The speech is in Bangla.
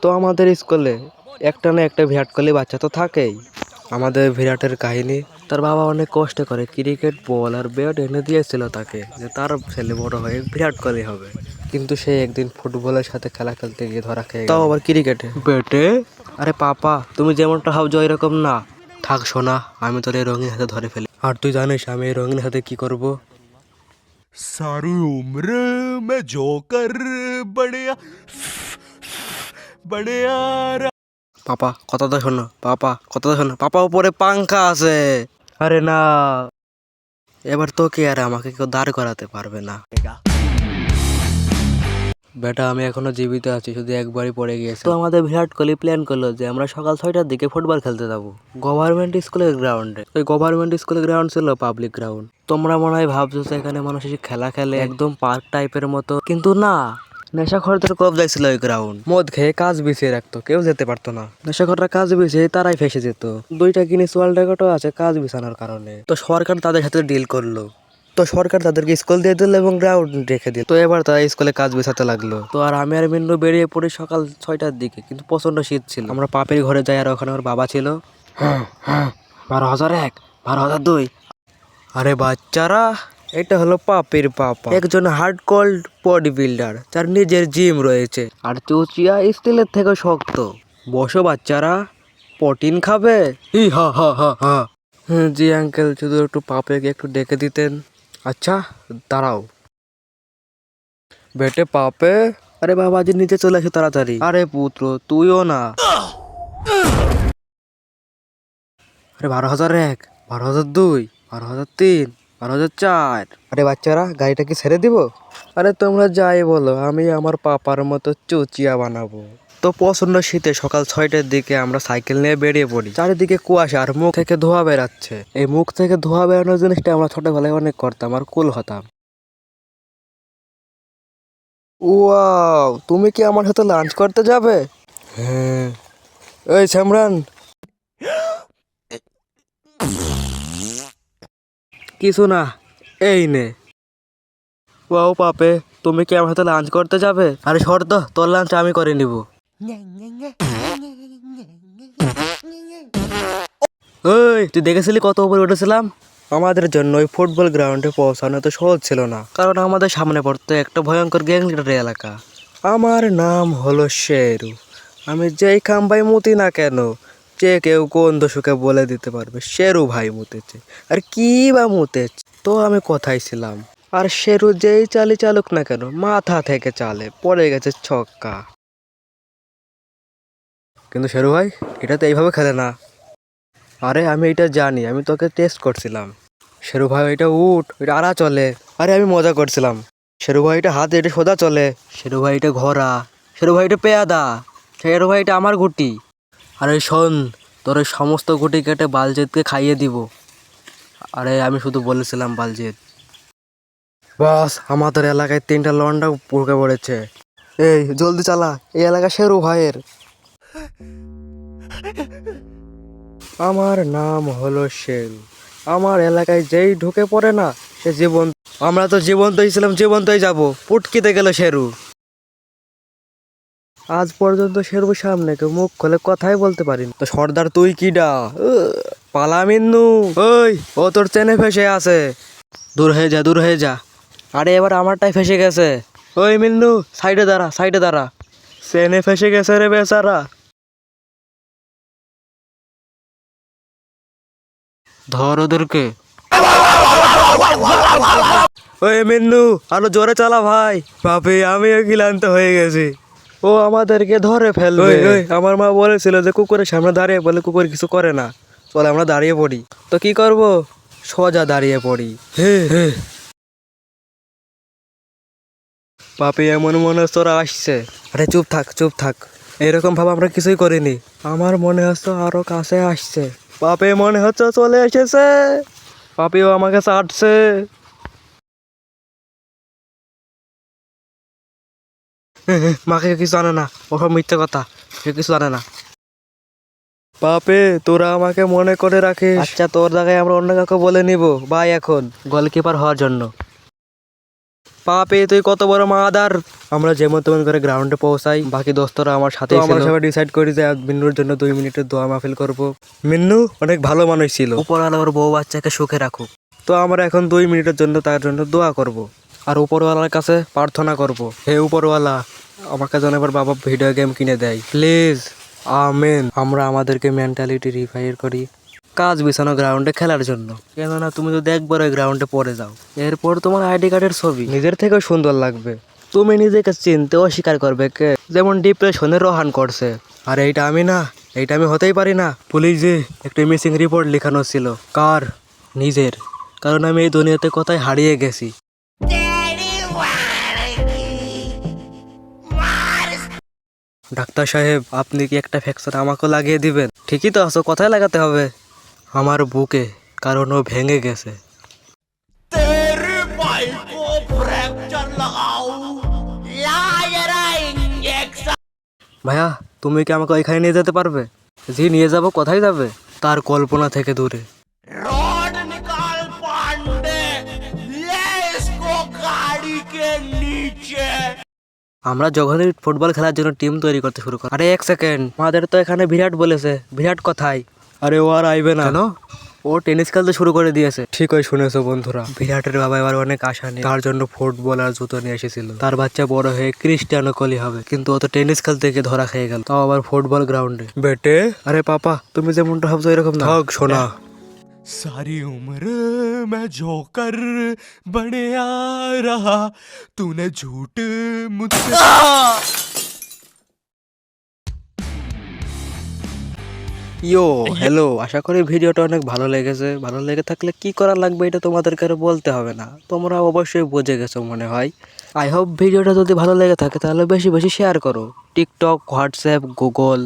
তো আমাদের স্কুলে একটা না একটা বিরাট কোহলি বাচ্চা তো থাকেই। আমাদের বিরাটের কাহিনী, তার বাবা অনেক কষ্ট করে ক্রিকেট বল আর ব্যাট এনে দিয়েছিল তাকে, যে তার ছেলে বড় হয়ে বিরাট কোহলি হবে। কিন্তু সে একদিন ফুটবলের সাথে খেলা খেলতে গিয়ে ধরা খেয়ে গেল, তাও আবার ক্রিকেটে। বেটে, আরে পাপা তুমি যেমনটা ভাবছো এরকম না। থাক সোনা, আমি তোর এই রঙিন হাতে ধরে ফেলি। আর তুই জানিস আমি এই রঙিন হাতে কি করব? सारी उम्र मैं जोकर बढ़िया बढ़िया পাপা কথাটা শোনো, পাপা কথাটা শোনো, পাপা উপরে পাংখা আছে। আরে না, এবার তোকে আর আমাকে কেউ দাঁড় করাতে পারবে না। বেটা আমি এখনো জীবিত আছি, শুধু একবারই পড়ে গিয়েছে। তো আমাদের বিরাট কোহলি প্ল্যান করলো যে আমরা সকাল 6টার দিকে ফুটবল খেলতে যাবো গভর্নমেন্ট স্কুলের গ্রাউন্ডে। ওই গভর্নমেন্ট স্কুলের গ্রাউন্ড ছিল পাবলিক গ্রাউন্ড। তোমরা মনে হয় ভাবছো যে এখানে মানুষ এসে খেলা খেলে একদম পার্ক টাইপের মতো, কিন্তু না, নেশাখোরদের কবজায় ছিল ওই গ্রাউন্ড। মদ খেয়ে কাজ বিছিয়ে রাখতো, কেউ যেতে পারতো না। নেশাখোররা কাজ বিছিয়ে তারাই ফেসে যেত। 2টা গিনিস ওয়ার্ল্ড রেকর্ডও আছে কাজ বিছানোর কারণে। তো সরকার তাদের সাথে ডিল করলো। তো সরকার তাদেরকে স্কুল দিয়ে দিল এবং গ্রাউন্ড রেখে দিল। তো এবার তারা স্কুলে কাজ বিছাতে লাগলো। তো আর আমি আর মিন্নু বেরিয়ে পড়ি সকাল 6টার দিকে, কিন্তু প্রচন্ড শীত ছিল। আমরা পাপের ঘরে যাই, আর ওখানে ওর বাবা ছিল। 12,001, 12,002। আরে বাচ্চারা, এটা হলো পাপের পাপা, একজন হার্ড কোল্ড বডি বিল্ডার, যার নিজের জিম রয়েছে আর চুচিয়া স্টিলের থেকে শক্ত। বসো বাচ্চারা, প্রোটিন খাবে। হি হা হা হা হা। জি আঙ্কেল, শুধু একটু পাপেকে একটু ডেকে দিতেন। আচ্ছা দাঁড়াও। বেটে পাপে, আরে বাবাজি নিচে চলে আসো তাড়াতাড়ি। আরে পুত্র তুইও না। আরে 12,001, 12,002, 12,003, 12,004। আরে বাচ্চারা, গাড়িটা কি ছেড়ে দিব? আরে তোমরা যাই বলো, আমি আমার পাপার মতো চুচিয়া বানাবো। তো প্রচন্ড শীতে সকাল 6টার দিকে আমরা সাইকেল নিয়ে বেরিয়ে পড়ি। চারিদিকে কুয়াশা আর মুখ থেকে ধোঁয়া বেরাচ্ছে। এই মুখ থেকে ধোঁয়া বেরানোর জিনিসটা আমরা ছোটবেলায় অনেক করতাম আর কুল হতাম। ওয়াও, তুমি কি আমার সাথে লাঞ্চ করতে যাবে? হ্যাঁ। এই স্যামরান, কিছু না, এই নে। ওয়াও পাপে, তুমি কি আমার সাথে লাঞ্চ করতে যাবে? আরে সর তো, তোর লাঞ্চ আমি করে নিব। ওই তুই দেখেছিলি কত উপরে উঠেছিলাম? আমাদের জন্য ওই ফুটবল গ্রাউন্ডে পৌঁছানো তো সহজ ছিল না, কারণ আমাদের সামনে পড়তো একটা ভয়ঙ্কর গ্যাং লিডার এলাকা। আমার নাম হলো শেরু। আমি যেই খাম্বাই মুতি না কেন, যে কেউ কোন দশকে বলে দিতে পারবে শেরু ভাই মুতেছে। আর কি বা মুতেছে, তো আমি কোথায় ছিলাম? আর শেরু যেই চালি চালুক না কেন, মাথা থেকে চালে পড়ে গেছে ছক্কা। কিন্তু শেরু ভাই, এটা তো এইভাবে খেলে না। আরে আমি এটা জানি, আমি তোকে টেস্ট করছিলাম। শেরু ভাই এটা উঠ, এটা আড়া চলে। আরে আমি মজা করছিলাম। শেরু ভাই এটা হাত, এটা সোজা চলে। শেরু ভাই এটা ঘোড়া। শেরু ভাই এটা পেয়াদা। শেরু ভাই এটা আমার গুটি। আরে শোন, তোর এই সমস্ত গুটি কেটে বালজিৎকে খাইয়ে দিব। আরে আমি শুধু বলেছিলাম বালজিৎ। বাস, আমাদের এলাকায় 3টা লন্ডা পুড়কে পড়েছে। এই জলদি চালা, এই এলাকা শেরু ভাইয়ের। আমার নাম হলো শেরু। আমার এলাকায় যেই ঢুকে পড়ে না, সে জীবন। আমরা তো জীবন্তই ছিলাম, জীবন্তই যাব। পুটকিতে গেল শেরু। আজ পর্যন্ত শেরুর সামনে কেউ মুখ খুলে কথাই বলতে পারিনি। তো সর্দার তুই কিডা? পালা মিন্নু। ওই, ও তোর চেনে ফেসে আছে। দূর হয়ে যা, দূর হয়ে যা। আরে এবার আমারটাই ফেসে গেছে। ওই মিন্নু, সাইডে দাঁড়া, সাইডে দাঁড়া। চেনে ফেসে গেছে রে বেচারা। ধর ওদেরকে। ওই মিন্নু, আরো জোরে চালা ভাই। বাপে আমিও ক্লান্ত হয়ে গেছি। ও আমাদেরকে ধরে ফেলবে। আমার মা বলেছিল যে কুকুরের সামনে দাঁড়িয়ে বলে কুকুর কিছু করে না। চলে আমরা দাঁড়িয়ে পড়ি। তো কি করব? সোজা দাঁড়িয়ে পড়ি। হে হে। পাপি এমন মনে হচ্ছে ওরা আসছে। আরে চুপ থাক, চুপ থাক। এরকম ভাবে আমরা কিছুই করিনি। আমার মনে হচ্ছে আরো কাছে আসছে। পাপি মনে হচ্ছে চলে এসেছে। পাপিও আমাকে চাটছে। মাকে কিছু জানে না, ওসব মিথ্যে কথা, সে কিছু জানে না। পাপে তোরা আমাকে মনে করে রাখিস। আচ্ছা, তোর জায়গায় আমরা অন্য কাউকে বলে নিব ভাই এখন গোলকিপার হওয়ার জন্য। পা পেয়ে তুই কত বড় মাদার। আমরা যেমন তেমন করে গ্রাউন্ডে পৌঁছাই, বাকি দোস্তরা আমার সাথে আমরা সবাই ডিসাইড করি যে মিন্নুর জন্য 2 মিনিটের দোয়া মাহফিল করব। মিন্নু অনেক ভালো মানুষ ছিল, উপরওয়ালা ওর বউ বাচ্চাকে সুখে রাখুক। তো আমরা এখন 2 মিনিটের জন্য তার জন্য দোয়া করব আর উপরওয়ালার কাছে প্রার্থনা করব, হে উপরওয়ালা আমাকে যেন এবার বাবা ভিডিও গেম কিনে দেয় প্লিজ, আমেন। আমরা আমাদেরকে মেন্টালিটি রিফাইর করি কাজ বিছানো গ্রাউন্ডে খেলার জন্য। কেননা তুমি যদি একবার ওই গ্রাউন্ডে পড়ে যাও, এরপর তোমার আইডি কার্ডের ছবি নিজের থেকেও সুন্দর লাগবে, তুমি নিজেকে চিনতে অস্বীকার করবে কে, যেমন ডিপ্রেশনে রোহান করছে। আর এইটা আমি না, এইটা আমি হতেই পারি না। পুলিশে একটা মিসিং রিপোর্ট লেখানো ছিল, কার? নিজের, কারণ আমি এই দুনিয়াতে কোথায় হারিয়ে গেছি। ডাক্তার সাহেব আপনি কি একটা ভ্যাকসিন আমাকে লাগিয়ে দিবেন? ঠিকই তো আছো, কোথায় লাগাতে হবে? আমার বুকে, কারণ ও ভেঙে গেছে। तेरे भाई को फ्रैक्चर लगाओ, लायरा इंजेक्शन। ভাইয়া তুমি কি আমাকে ওইখানে নিয়ে যেতে পারবে? জি নিয়ে যাব। কোথায় যাবে? তার কল্পনা থেকে দূরে। रॉड निकाल पांडे, ले इसको गाड़ी के नीचे। আমরা যখনই ফুটবল খেলার জন্য টিম তৈরি করতে শুরু করি, আরে 1 সেকেন্ড, আমাদের তো এখানে বিরাট বলেছে। বিরাট কোথায়? আরে ও আর আইবে না। কেন? ও টেনিস খেলতে শুরু করে দিয়েছে। ঠিকই শুনেছো বন্ধুরা, বিরাটের বাবা এবার অনেক আশা নিয়ে তার জন্য ফুটবল আর জুতো নিয়ে এসেছিল। তার বাচ্চা বড় হয়ে ক্রিস্টিয়ানো কোহলি হবে, কিন্তু ও তো টেনিস খেলতে গিয়ে ধরা খেয়ে গেল, তাও আবার ফুটবল গ্রাউন্ডে। বেটে, আরে পাপা তুমি যেমনটা ভাবছো এরকম না। থাক শোনা, सारी उम्र मैं जोकर बने आ रहा, तूने झूठ मुझसे। ইয়ো হ্যালো, আশা করি ভিডিওটা অনেক ভালো লেগেছে। ভালো লেগে থাকলে কি করা লাগবে এটা তোমাদেরকে আর বলতে হবে না, তোমরা অবশ্যই বুঝে গেছো মনে হয়। আই হোপ ভিডিওটা যদি ভালো লেগে থাকে তাহলে বেশি বেশি শেয়ার করো, টিকটক, হোয়াটসঅ্যাপ, গুগল